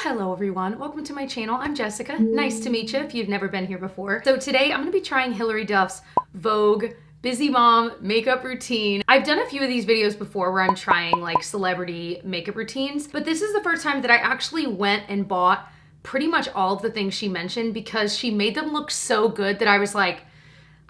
Hello everyone, welcome to my channel. I'm Jessica. Nice to meet you if you've never been here before. So today I'm gonna be trying Hilary Duff's Vogue Busy Mom makeup routine. I've done a few of these videos before where I'm trying like celebrity makeup routines, but this is the first time that I actually went and bought pretty much all of the things she mentioned because she made them look so good that I was like,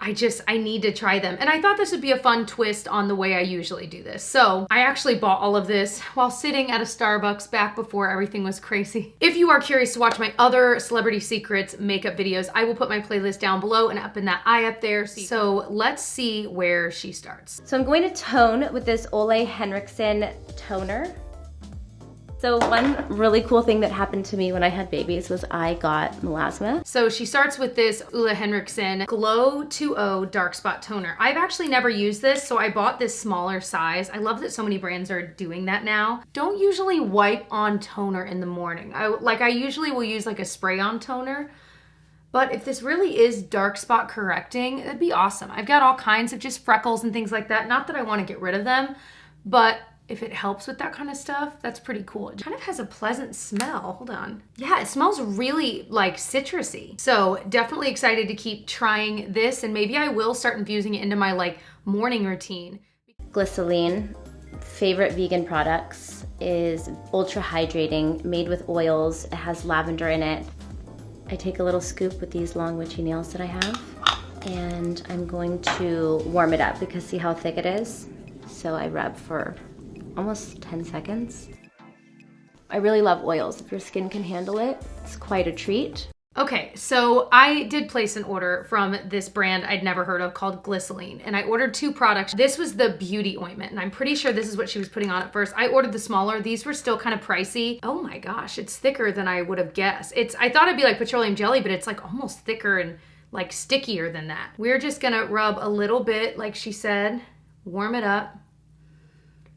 I need to try them. And I thought this would be a fun twist on the way I usually do this. So I actually bought all of this while sitting at a Starbucks back before everything was crazy. If you are curious to watch my other Celebrity Secrets makeup videos, I will put my playlist down below and up in that eye up there. So let's see where she starts. So I'm going to tone with this Ole Henriksen toner. So one really cool thing that happened to me when I had babies was I got melasma. So she starts with this Ole Henriksen Glow 2.0 Dark Spot Toner. I've actually never used this, so I bought this smaller size. I love that so many brands are doing that now. Don't usually wipe on toner in the morning. I usually will use like a spray-on toner, but if this really is dark spot correcting, that'd be awesome. I've got all kinds of just freckles and things like that. Not that I want to get rid of them, but if it helps with that kind of stuff, that's pretty cool. It kind of has a pleasant smell. Hold on. Yeah, it smells really like citrusy. So definitely excited to keep trying this, and maybe I will start infusing it into my like morning routine. Glycelene, favorite vegan products, is ultra hydrating, made with oils. It has lavender in it. I take a little scoop with these long witchy nails that I have, and I'm going to warm it up because see how thick it is? So I rub for almost 10 seconds. I really love oils. If your skin can handle it, it's quite a treat. Okay, so I did place an order from this brand I'd never heard of called Glycelene, and I ordered 2 products. This was the beauty ointment, and I'm pretty sure this is what she was putting on at first. I ordered the smaller. These were still kind of pricey. Oh my gosh, it's thicker than I would have guessed. I thought it'd be like petroleum jelly, but it's like almost thicker and like stickier than that. We're just gonna rub a little bit, like she said, warm it up,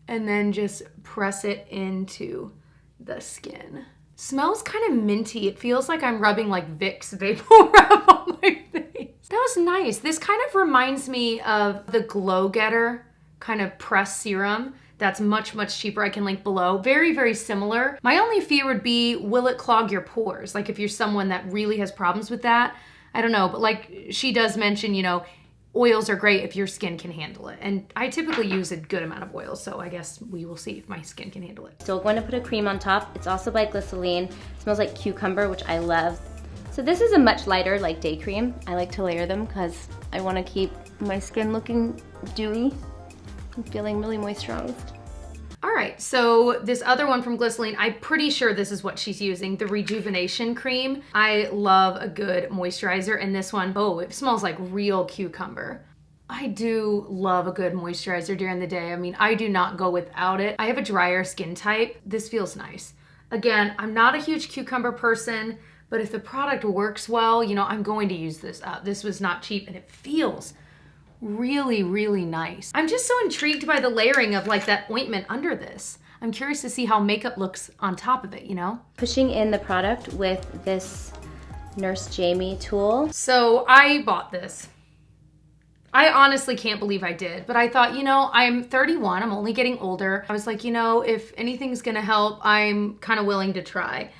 and then just press it into the skin. Smells kind of minty. It feels like I'm rubbing like Vicks Vapor Rub on my face. That was nice. This kind of reminds me of the Glow Getter kind of press serum. That's much, much cheaper. I can link below. Very, very similar. My only fear would be, will it clog your pores? Like if you're someone that really has problems with that, I don't know. But like she does mention, you know, oils are great if your skin can handle it. And I typically use a good amount of oil, so I guess we will see if my skin can handle it. So I'm going to put a cream on top. It's also by Glycelene. It smells like cucumber, which I love. So this is a much lighter like day cream. I like to layer them because I want to keep my skin looking dewy and feeling really moisturized. All right, so this other one from Glycelene, I'm pretty sure this is what she's using, the Rejuvenation Cream. I love a good moisturizer, and this one, oh, it smells like real cucumber. I do love a good moisturizer during the day. I mean, I do not go without it. I have a drier skin type. This feels nice. Again, I'm not a huge cucumber person, but if the product works well, you know, I'm going to use this up. This was not cheap, and it feels really, really nice. I'm just so intrigued by the layering of like that ointment under this. I'm curious to see how makeup looks on top of it, you know? Pushing in the product with this Nurse Jamie tool. So I bought this. I honestly can't believe I did, but I thought, you know, I'm 31, I'm only getting older. I was like, you know, if anything's gonna help, I'm kind of willing to try.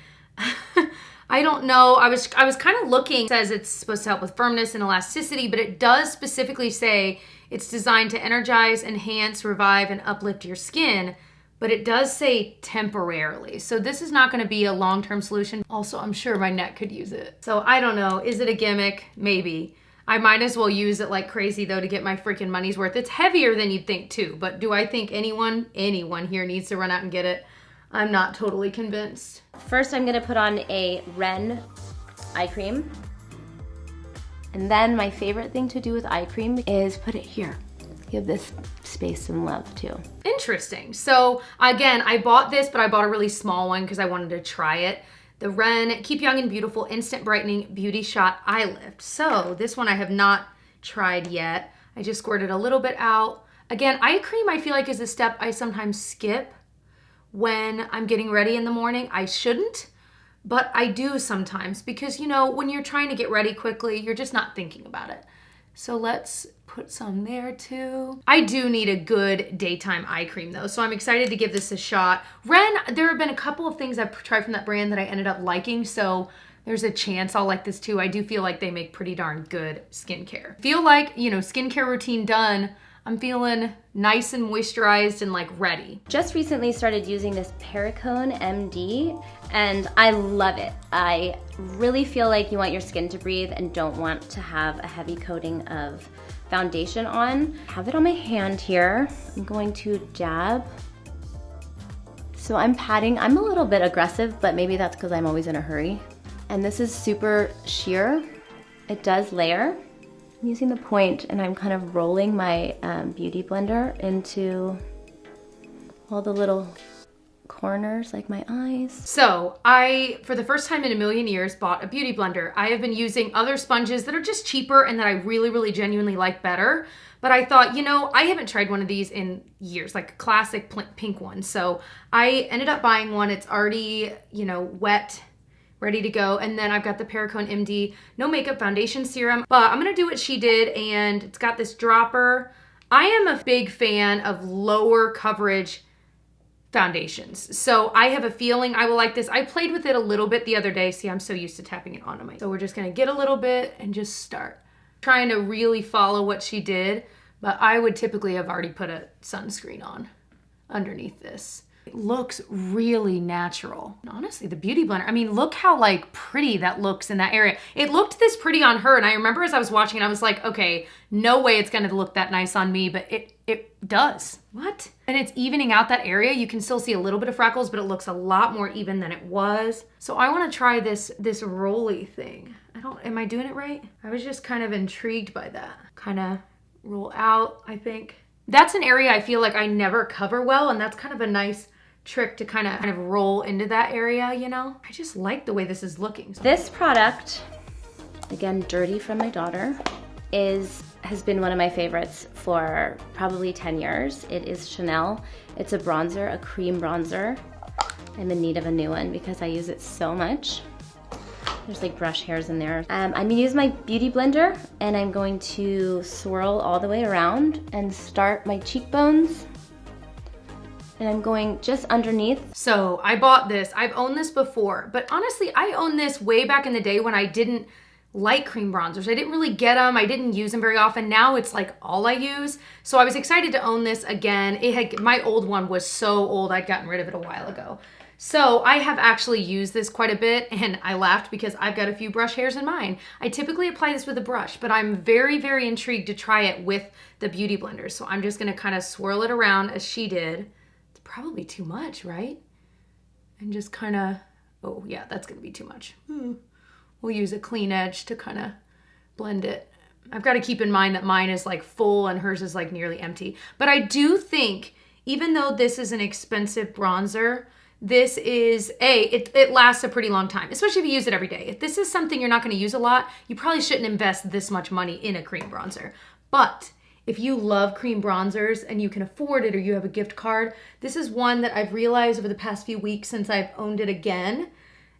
I don't know, I was kind of looking. It says it's supposed to help with firmness and elasticity, but it does specifically say it's designed to energize, enhance, revive, and uplift your skin, but it does say temporarily. So this is not gonna be a long-term solution. Also, I'm sure my neck could use it. So I don't know, is it a gimmick? Maybe. I might as well use it like crazy though to get my freaking money's worth. It's heavier than you'd think too, but do I think anyone here needs to run out and get it? I'm not totally convinced. First, I'm gonna put on a Ren eye cream. And then my favorite thing to do with eye cream is put it here. Give this space and love too. Interesting. So again, I bought this, but I bought a really small one because I wanted to try it. The Ren Keep Young and Beautiful Instant Brightening Beauty Shot Eye Lift. So this one I have not tried yet. I just squirted a little bit out. Again, eye cream I feel like is a step I sometimes skip when I'm getting ready in the morning. I shouldn't, but I do sometimes because, you know, when you're trying to get ready quickly, you're just not thinking about it. So let's put some there too. I do need a good daytime eye cream though, so I'm excited to give this a shot. Ren, there have been a couple of things I've tried from that brand that I ended up liking, so there's a chance I'll like this too. I do feel like they make pretty darn good skincare. Feel like, you know, skincare routine done. I'm feeling nice and moisturized and like ready. Just recently started using this Perricone MD and I love it. I really feel like you want your skin to breathe and don't want to have a heavy coating of foundation on. I have it on my hand here. I'm going to dab. So I'm patting. I'm a little bit aggressive, but maybe that's because I'm always in a hurry. And this is super sheer. It does layer. I'm using the point and I'm kind of rolling my beauty blender into all the little corners, like my eyes. So I, for the first time in a million years, bought a beauty blender. I have been using other sponges that are just cheaper and that I really, really genuinely like better. But I thought, you know, I haven't tried one of these in years, like a classic pink one. So I ended up buying one. It's already, you know, wet, ready to go. And then I've got the Perricone MD No Makeup Foundation Serum. But I'm gonna do what she did, and it's got this dropper. I am a big fan of lower coverage foundations. So I have a feeling I will like this. I played with it a little bit the other day. See, I'm so used to tapping it onto my... So we're just gonna get a little bit and just start. Trying to really follow what she did, but I would typically have already put a sunscreen on underneath this. It looks really natural. And honestly, the beauty blender, I mean, look how like pretty that looks in that area. It looked this pretty on her, and I remember as I was watching it, I was like, okay, no way it's gonna look that nice on me, but it does. What? And it's evening out that area. You can still see a little bit of freckles, but it looks a lot more even than it was. So I wanna try this rolly thing. Am I doing it right? I was just kind of intrigued by that. Kind of roll out, I think. That's an area I feel like I never cover well, and that's kind of a nice trick to kind of roll into that area, you know? I just like the way this is looking. This product, again, dirty from my daughter, has been one of my favorites for probably 10 years. It is Chanel. It's a bronzer, a cream bronzer. I'm in need of a new one because I use it so much. There's like brush hairs in there. I'm gonna use my beauty blender and I'm going to swirl all the way around and start my cheekbones. And I'm going just underneath. So I bought this. I've owned this before, but honestly, I owned this way back in the day when I didn't like cream bronzers. I didn't really get them. I didn't use them very often. Now it's like all I use. So I was excited to own this again. My old one was so old, I'd gotten rid of it a while ago. So I have actually used this quite a bit, and I laughed because I've got a few brush hairs in mine. I typically apply this with a brush, but I'm very, very intrigued to try it with the beauty blender. So I'm just gonna kind of swirl it around as she did. It's probably too much, right? And just kind of, oh yeah, that's gonna be too much. We'll use a clean edge to kind of blend it. I've got to keep in mind that mine is like full and hers is like nearly empty. But I do think, even though this is an expensive bronzer, this is, it lasts a pretty long time, especially if you use it every day. If this is something you're not going to use a lot, you probably shouldn't invest this much money in a cream bronzer. But if you love cream bronzers and you can afford it, or you have a gift card, this is one that I've realized over the past few weeks since I've owned it again.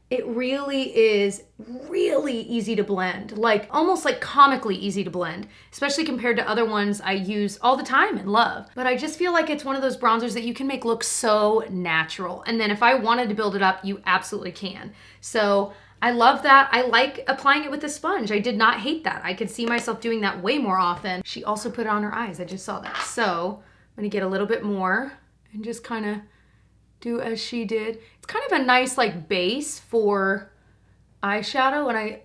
It really is really easy to blend, like almost like comically easy to blend, especially compared to other ones I use all the time and love. But I just feel like it's one of those bronzers that you can make look so natural. And then if I wanted to build it up, you absolutely can. So I love that. I like applying it with a sponge. I did not hate that. I could see myself doing that way more often. She also put it on her eyes. I just saw that. So I'm gonna get a little bit more and just kind of do as she did. It's kind of a nice like base for eyeshadow, and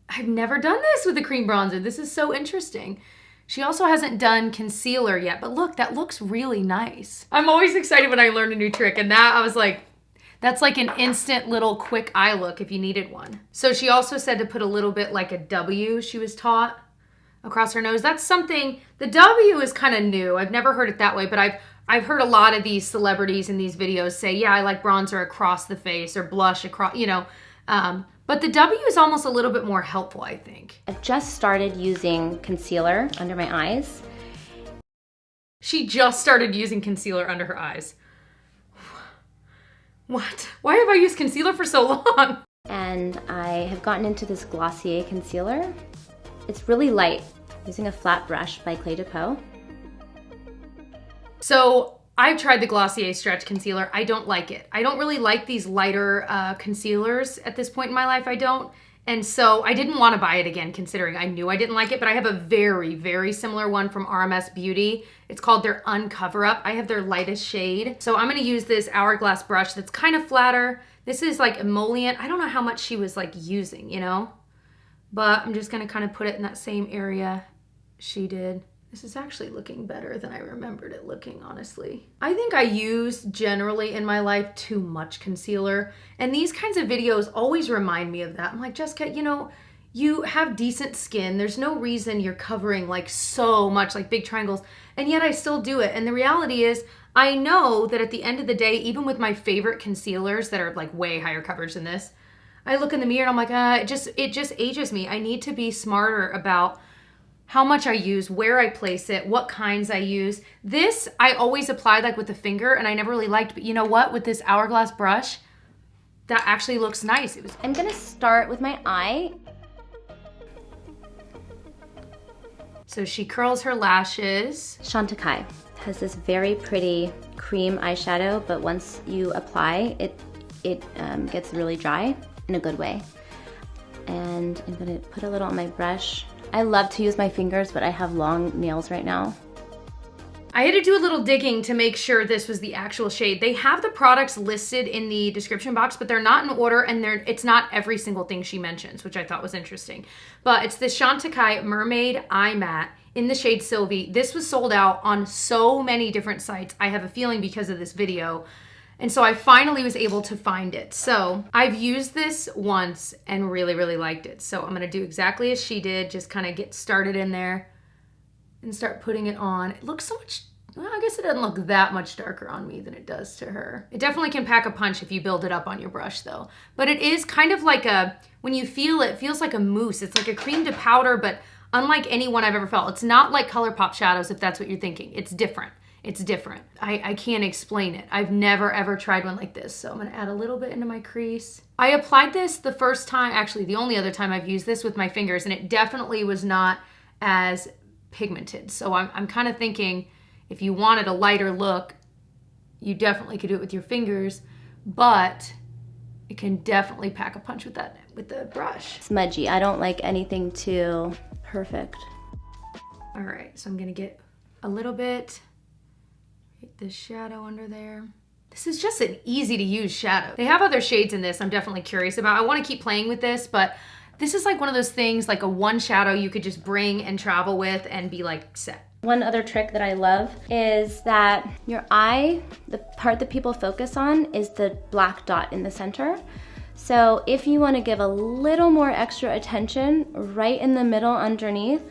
I've never done this with a cream bronzer. This is so interesting. She also hasn't done concealer yet, but look, that looks really nice. I'm always excited when I learn a new trick, and that I was like, that's like an instant little quick eye look if you needed one. So she also said to put a little bit like a W, she was taught, across her nose. That's something, the W is kind of new. I've never heard it that way, but I've heard a lot of these celebrities in these videos say, yeah, I like bronzer across the face or blush across, you know. But the W is almost a little bit more helpful, I think. I've just started using concealer under my eyes. She just started using concealer under her eyes. What? Why have I used concealer for so long? And I have gotten into this Glossier concealer. It's really light. Using a flat brush by Clé de Peau. So I've tried the Glossier Stretch Concealer. I don't like it. I don't really like these lighter concealers at this point in my life. I don't. And so I didn't want to buy it again, considering I knew I didn't like it, but I have a very, very similar one from RMS Beauty. It's called their Uncover Up. I have their lightest shade. So I'm going to use this Hourglass brush that's kind of flatter. This is like emollient. I don't know how much she was like using, you know, but I'm just going to kind of put it in that same area she did. This is actually looking better than I remembered it looking, honestly. I think I use generally in my life too much concealer, and these kinds of videos always remind me of that. I'm like, Jessica, you know, you have decent skin. There's no reason you're covering like so much, like big triangles, and yet I still do it. And the reality is, I know that at the end of the day, even with my favorite concealers that are like way higher coverage than this, I look in the mirror and I'm like, it just ages me. I need to be smarter about how much I use, where I place it, what kinds I use. This I always applied like with the finger and I never really liked, but you know what? With this Hourglass brush, that actually looks nice. I'm gonna start with my eye. So she curls her lashes. Chantecaille has this very pretty cream eyeshadow, but once you apply, it gets really dry in a good way. And I'm gonna put a little on my brush. I love to use my fingers, but I have long nails right now. I had to do a little digging to make sure this was the actual shade. They have the products listed in the description box, but they're not in order, and it's not every single thing she mentions, which I thought was interesting. But it's the Chantecaille Mermaid Eye Matte in the shade Sylvie. This was sold out on so many different sites. I have a feeling because of this video. And so I finally was able to find it. So I've used this once and really, really liked it. So I'm gonna do exactly as she did, just kind of get started in there and start putting it on. It looks so much, well, I guess it doesn't look that much darker on me than it does to her. It definitely can pack a punch if you build it up on your brush though. But it is kind of like when you feel it, it feels like a mousse. It's like a cream to powder, but unlike any one I've ever felt. It's not like ColourPop shadows if that's what you're thinking. It's different. It's different. I can't explain it. I've never ever tried one like this. So I'm gonna add a little bit into my crease. I applied this the first time, actually the only other time I've used this with my fingers, and it definitely was not as pigmented. So I'm kind of thinking if you wanted a lighter look, you definitely could do it with your fingers, but it can definitely pack a punch with the brush. Smudgy. I don't like anything too perfect. All right, so I'm gonna get a little bit, the shadow under there. This is just an easy to use shadow. They have other shades in this I'm definitely curious about. I want to keep playing with this, but this is like one of those things, like a one shadow you could just bring and travel with and be like set. One other trick that I love is that your eye, the part that people focus on is the black dot in the center. So if you want to give a little more extra attention right in the middle underneath,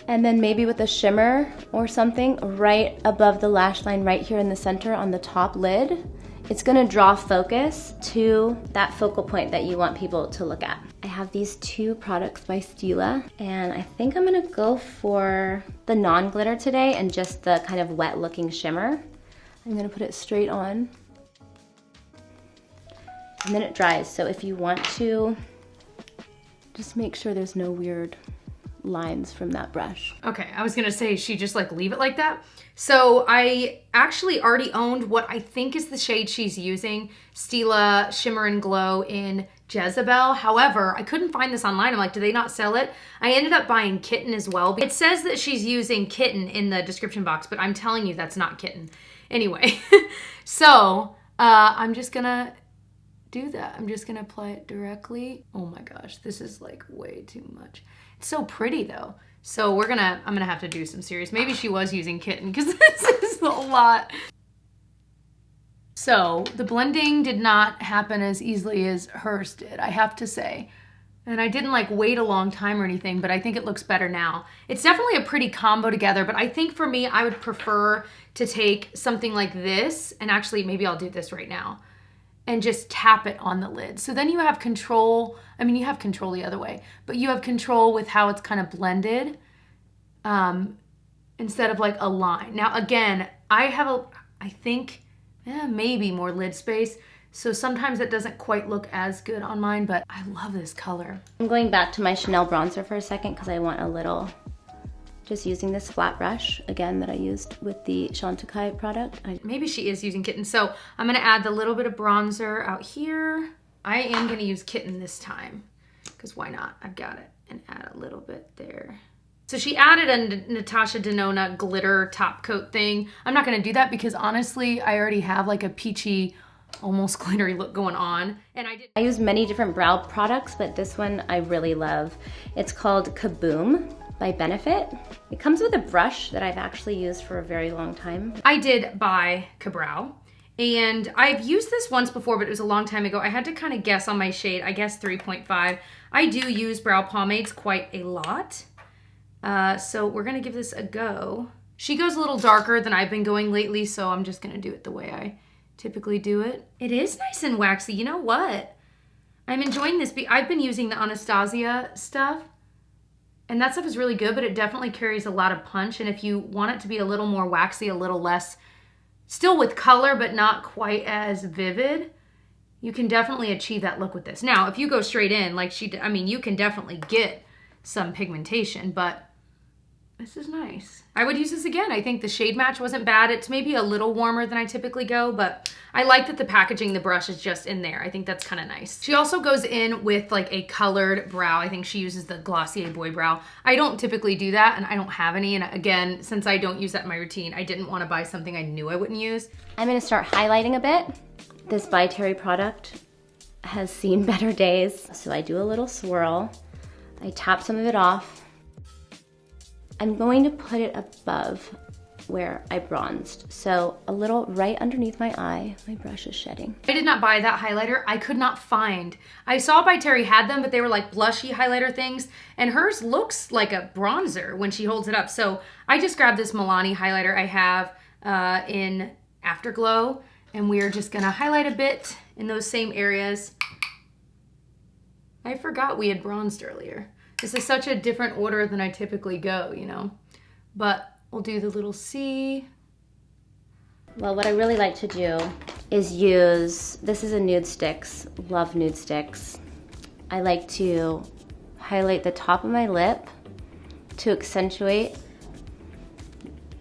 and then maybe with a shimmer or something right above the lash line right here in the center on the top lid, it's gonna draw focus to that focal point that you want people to look at. I have these two products by Stila, and I think I'm gonna go for the non-glitter today and just the kind of wet looking shimmer. I'm gonna put it straight on. And then it dries, so if you want to, just make sure there's no weird lines from that brush. Okay, I was gonna say, she just like leave it like that. So I actually already owned what I think is the shade she's using, Stila Shimmer and Glow in Jezebel. However, I couldn't find this online. I'm like, do they not sell it? I ended up buying Kitten as well. It says that she's using Kitten in the description box, but I'm telling you that's not Kitten. Anyway, so I'm just gonna do that. I'm just gonna apply it directly. Oh my gosh, this is like way too much. It's so pretty though. So I'm gonna have to do some serious, maybe she was using Kitten because this is a lot. So the blending did not happen as easily as hers did, I have to say. And I didn't like wait a long time or anything, but I think it looks better now. It's definitely a pretty combo together, but I think for me, I would prefer to take something like this, and actually maybe I'll do this right now, and just tap it on the lid. So then you have control. I mean, you have control the other way, but you have control with how it's kind of blended instead of like a line. Now, again, I think maybe more lid space. So sometimes it doesn't quite look as good on mine, but I love this color. I'm going back to my Chanel bronzer for a second because I want a little Just using this flat brush, again, that I used with the Chantecaille product. Maybe she is using Kitten. So I'm gonna add the little bit of bronzer out here. I am gonna use Kitten this time, because why not? I've got it. And add a little bit there. So she added a Natasha Denona glitter top coat thing. I'm not gonna do that because honestly, I already have like a peachy, almost glittery look going on. And I use many different brow products, but this one I really love. It's called Kaboom by Benefit. It comes with a brush that I've actually used for a very long time. I did buy Kabrow, and I've used this once before, but it was a long time ago. I had to kind of guess on my shade, I guess 3.5. I do use brow pomades quite a lot, so we're gonna give this a go. She goes a little darker than I've been going lately, so I'm just gonna do it the way I typically do it. It is nice and waxy. You know what? I'm enjoying this. I've been using the Anastasia stuff, and that stuff is really good, but it definitely carries a lot of punch. And if you want it to be a little more waxy, a little less, still with color, but not quite as vivid, you can definitely achieve that look with this. Now, if you go straight in, like she did, I mean, you can definitely get some pigmentation, but this is nice. I would use this again. I think the shade match wasn't bad. It's maybe a little warmer than I typically go, but I like that the packaging, the brush is just in there. I think that's kind of nice. She also goes in with like a colored brow. I think she uses the Glossier Boy Brow. I don't typically do that, and I don't have any. And again, since I don't use that in my routine, I didn't want to buy something I knew I wouldn't use. I'm gonna start highlighting a bit. This By Terry product has seen better days. So I do a little swirl. I tap some of it off. I'm going to put it above where I bronzed. So a little right underneath my eye. My brush is shedding. I did not buy that highlighter. I could not find. I saw By Terry had them, but they were like blushy highlighter things, and hers looks like a bronzer when she holds it up. So I just grabbed this Milani highlighter I have in Afterglow, and we're just gonna highlight a bit in those same areas. I forgot we had bronzed earlier. This is such a different order than I typically go, you know? But we'll do the little C. Well, what I really like to do is use, this is a Nude Sticks, love Nude Sticks. I like to highlight the top of my lip to accentuate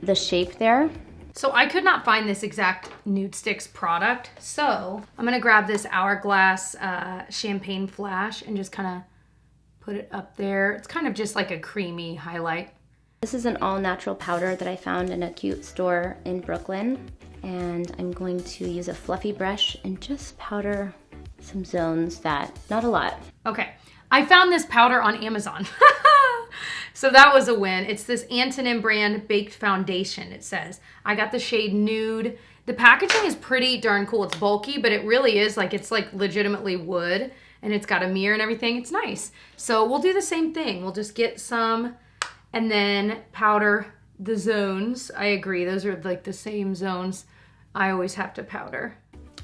the shape there. So I could not find this exact Nude Sticks product, so I'm gonna grab this Hourglass Champagne Flash and just kind of put it up there. It's kind of just like a creamy highlight. This is an all-natural powder that I found in a cute store in Brooklyn, and I'm going to use a fluffy brush and just powder some zones that, not a lot. Okay, I found this powder on Amazon. So that was a win. It's this Antonym brand baked foundation, it says. I got the shade Nude. The packaging is pretty darn cool. It's bulky, but it really is like, it's like legitimately wood, and it's got a mirror and everything. It's nice. So we'll do the same thing. We'll just get some and then powder the zones. I agree, those are like the same zones I always have to powder.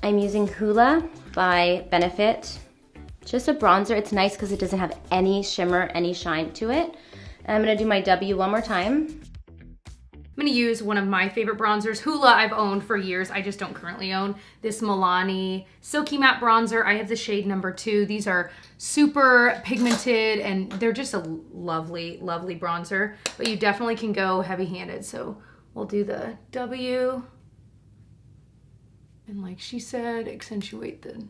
I'm using Hoola by Benefit. Just a bronzer. It's nice because it doesn't have any shimmer, any shine to it. And I'm gonna do my W one more time. I'm gonna use one of my favorite bronzers. Hoola I've owned for years. I just don't currently own. This Milani Silky Matte Bronzer. I have the shade number 2. These are super pigmented and they're just a lovely, lovely bronzer. But you definitely can go heavy-handed. So we'll do the W. And like she said, accentuate the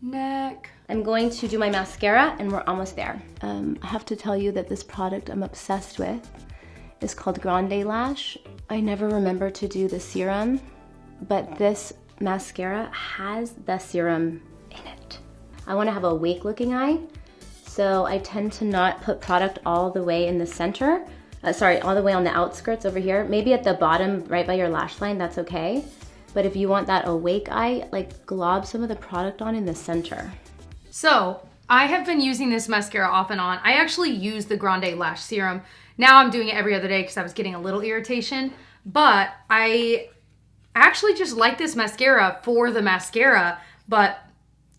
neck. I'm going to do my mascara and we're almost there. I have to tell you that this product I'm obsessed with is called Grande Lash. I never remember to do the serum, but this mascara has the serum in it. I want to have a awake looking eye, so I tend to not put product all the way in the center. All the way on the outskirts over here. Maybe at the bottom right by your lash line, that's okay. But if you want that awake eye, like glob some of the product on in the center. So I have been using this mascara off and on. I actually use the Grande Lash Serum. Now I'm doing it every other day because I was getting a little irritation, but I actually just like this mascara for the mascara, but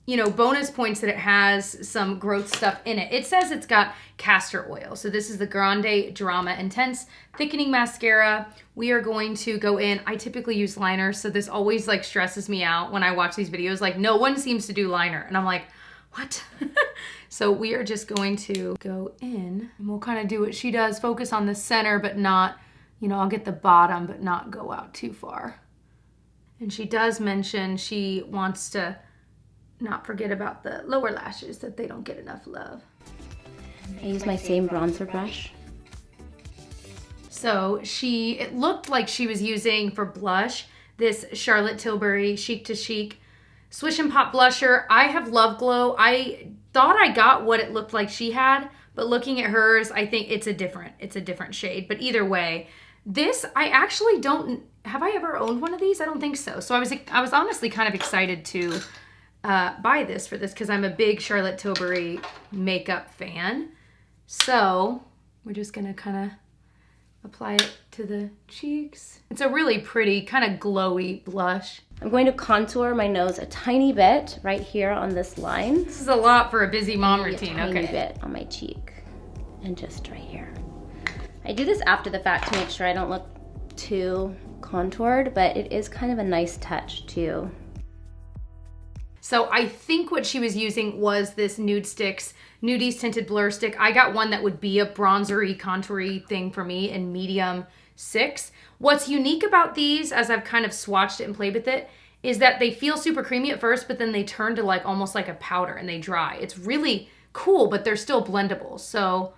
you know, bonus points that it has some growth stuff in it. It says it's got castor oil. So this is the Grande Drama Intense Thickening Mascara. We are going to go in. I typically use liner, so this always like stresses me out when I watch these videos. Like no one seems to do liner, and I'm like, what? So we are just going to go in and we'll kind of do what she does, focus on the center, but not, you know, I'll get the bottom, but not go out too far. And she does mention she wants to not forget about the lower lashes, that they don't get enough love. I use my same bronzer brush. So it looked like she was using for blush this Charlotte Tilbury Chic to Chic Swish and Pop blusher. I have Love Glow. I thought I got what it looked like she had, but looking at hers, I think it's a different shade. But either way, this, I actually don't, have I ever owned one of these? I don't think so. So I was honestly kind of excited to buy this for this because I'm a big Charlotte Tilbury makeup fan. So we're just gonna kind of apply it to the cheeks. It's a really pretty, kind of glowy blush. I'm going to contour my nose a tiny bit right here on this line. This is a lot for a busy mom routine, a tiny okay. bit on my cheek and just right here. I do this after the fact to make sure I don't look too contoured, but it is kind of a nice touch too. So I think what she was using was this Nudies Tinted Blur Stick. I got one that would be a bronzery, contoury thing for me in medium 6. What's unique about these, as I've kind of swatched it and played with it, is that they feel super creamy at first, but then they turn to like almost like a powder and they dry. It's really cool, but they're still blendable. So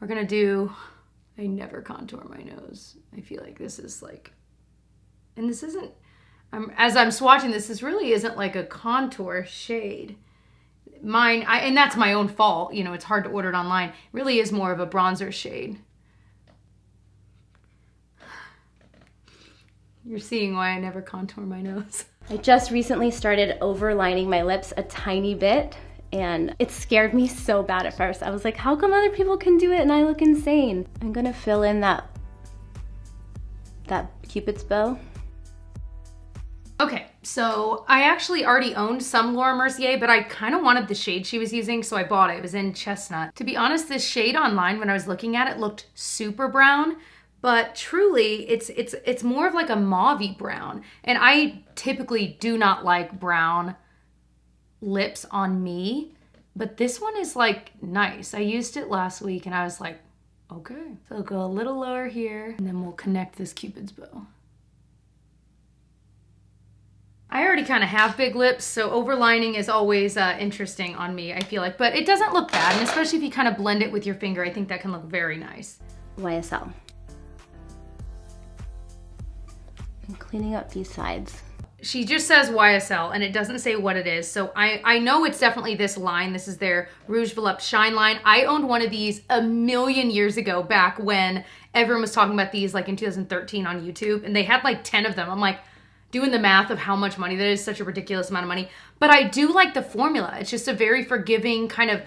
we're gonna do, I never contour my nose. I feel like this is like, and this isn't, as I'm swatching this really isn't like a contour shade. Mine, and that's my own fault, you know, it's hard to order it online. It really is more of a bronzer shade. You're seeing why I never contour my nose. I just recently started overlining my lips a tiny bit, and it scared me so bad at first. I was like, how come other people can do it and I look insane? I'm gonna fill in that Cupid's bow. Okay, so I actually already owned some Laura Mercier, but I kind of wanted the shade she was using, so I bought it. It was in Chestnut. To be honest, this shade online, when I was looking at it, looked super brown, but truly, it's more of like a mauve-y brown. And I typically do not like brown lips on me, but this one is like nice. I used it last week and I was like, okay. So I'll go a little lower here, and then we'll connect this Cupid's bow. I already kind of have big lips, so overlining is always interesting on me, I feel like. But it doesn't look bad, and especially if you kind of blend it with your finger, I think that can look very nice. YSL. I'm cleaning up these sides. She just says YSL, and it doesn't say what it is, so I know it's definitely this line. This is their Rouge Volupte Shine line. I owned one of these a million years ago, back when everyone was talking about these, like in 2013 on YouTube, and they had like 10 of them. I'm like, doing the math of how much money that is, such a ridiculous amount of money. But I do like the formula. It's just a very forgiving, kind of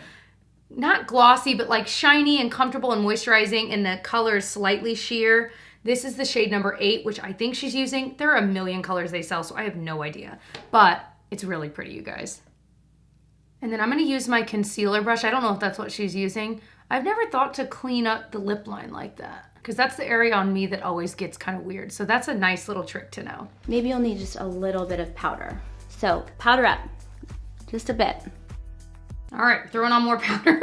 not glossy, but like shiny and comfortable and moisturizing, and the color is slightly sheer. This is the shade number 8, which I think she's using. There are a million colors they sell, so I have no idea. But it's really pretty, you guys. And then I'm gonna use my concealer brush. I don't know if that's what she's using. I've never thought to clean up the lip line like that, because that's the area on me that always gets kind of weird. So that's a nice little trick to know. Maybe you'll need just a little bit of powder. So powder up, just a bit. All right, throwing on more powder.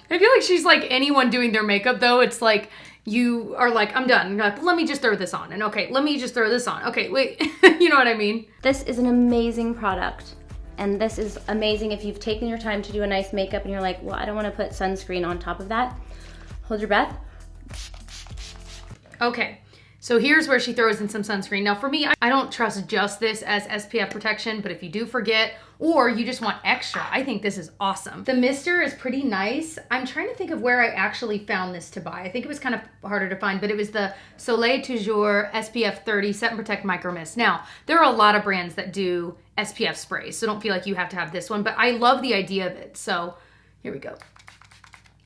I feel like she's like anyone doing their makeup though. It's like, you are like, I'm done. You're like, let me just throw this on. And okay, let me just throw this on. Okay, wait, you know what I mean? This is an amazing product. And this is amazing if you've taken your time to do a nice makeup and you're like, well, I don't wanna put sunscreen on top of that. Hold your breath. Okay, so here's where she throws in some sunscreen. Now for me, I don't trust just this as SPF protection, but if you do forget, or you just want extra, I think this is awesome. The mister is pretty nice. I'm trying to think of where I actually found this to buy. I think it was kind of harder to find, but it was the Soleil Toujours SPF 30 Set and Protect Micro Mist. Now, there are a lot of brands that do SPF sprays, so don't feel like you have to have this one, but I love the idea of it. So here we go.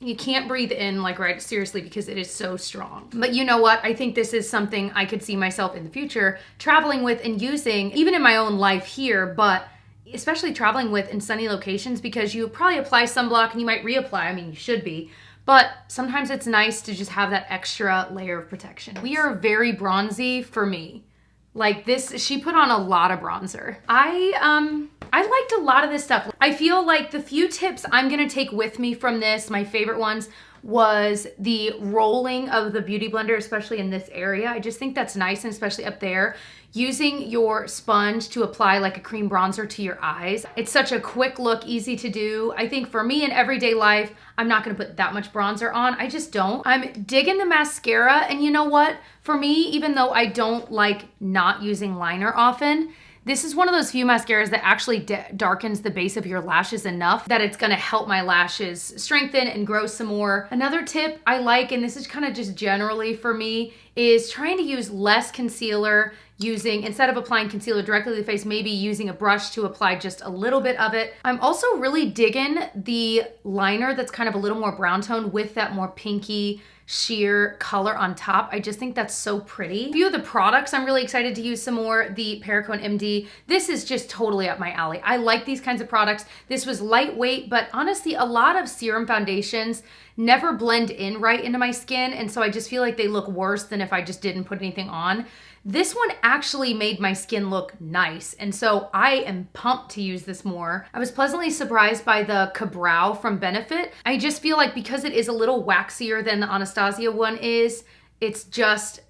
You can't breathe in, like, right, seriously, because it is so strong. But you know what? I think this is something I could see myself in the future traveling with and using, even in my own life here, but especially traveling with in sunny locations, because you probably apply sunblock and you might reapply. I mean, you should be. But sometimes it's nice to just have that extra layer of protection. We are very bronzy for me. Like this, she put on a lot of bronzer. I liked a lot of this stuff. I feel like the few tips I'm gonna take with me from this, my favorite ones, was the rolling of the beauty blender, especially in this area. I just think that's nice, and especially up there. Using your sponge to apply like a cream bronzer to your eyes. It's such a quick look, easy to do. I think for me in everyday life, I'm not gonna put that much bronzer on. I just don't. I'm digging the mascara, and you know what? For me, even though I don't like not using liner often, this is one of those few mascaras that actually darkens the base of your lashes enough that it's gonna help my lashes strengthen and grow some more. Another tip I like, and this is kind of just generally for me, is trying to use less concealer, instead of applying concealer directly to the face, maybe using a brush to apply just a little bit of it. I'm also really digging the liner that's kind of a little more brown tone with that more pinky sheer color on top. I just think that's so pretty. A few of the products I'm really excited to use some more. The Perricone MD. This is just totally up my alley. I like these kinds of products. This was lightweight, but honestly, a lot of serum foundations never blend in right into my skin, and so I just feel like they look worse than if I just didn't put anything on. This one actually made my skin look nice, and so I am pumped to use this more. I was pleasantly surprised by the Ka-Brow from Benefit. I just feel like because it is a little waxier than the Anastasia one is, it's just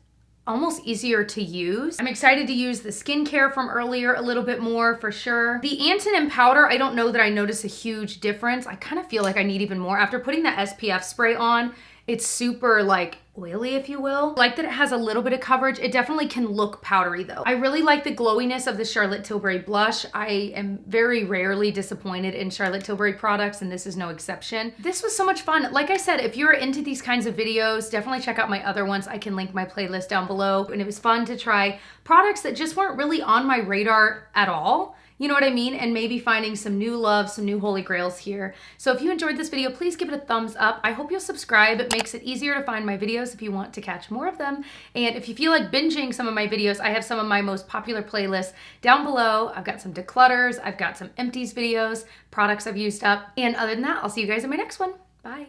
almost easier to use. I'm excited to use the skincare from earlier a little bit more for sure. The Antin powder, I don't know that I notice a huge difference. I kind of feel like I need even more. After putting the SPF spray on, it's super like oily, if you will. I like that it has a little bit of coverage. It definitely can look powdery though. I really like the glowiness of the Charlotte Tilbury blush. I am very rarely disappointed in Charlotte Tilbury products, and this is no exception. This was so much fun. Like I said, if you're into these kinds of videos, definitely check out my other ones. I can link my playlist down below. And it was fun to try products that just weren't really on my radar at all. You know what I mean? And maybe finding some new love, some new holy grails here. So if you enjoyed this video, please give it a thumbs up. I hope you'll subscribe. It makes it easier to find my videos if you want to catch more of them. And if you feel like binging some of my videos, I have some of my most popular playlists down below. I've got some declutters, I've got some empties videos, products I've used up. And other than that, I'll see you guys in my next one. Bye.